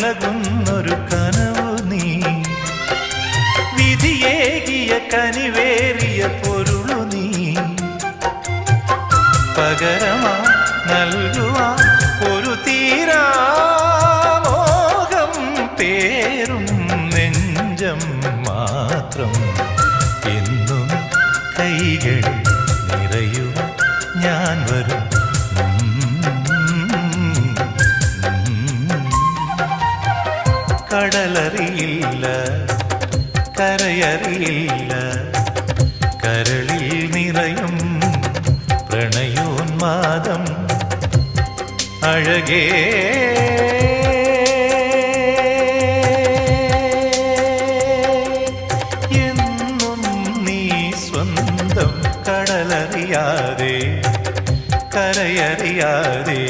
നൽകുന്നൊരു കനവു നീ വിധിയേകിയ കനിവേറിയ പൊരുളു നീ പകരമാ നൽകുവാ ഒരു തീരാമോഹം പേരും നെഞ്ചം മാത്രം എന്നും കൈകൾ നിറയുക ഞാൻ വരും കടലറിയില്ല കരയറിയില്ല കരളിൽ നിറയും പ്രണയോന്മാദം അഴകേ എന്നും നീ സ്വന്തം കടലറിയാതെ കരയറിയാതെ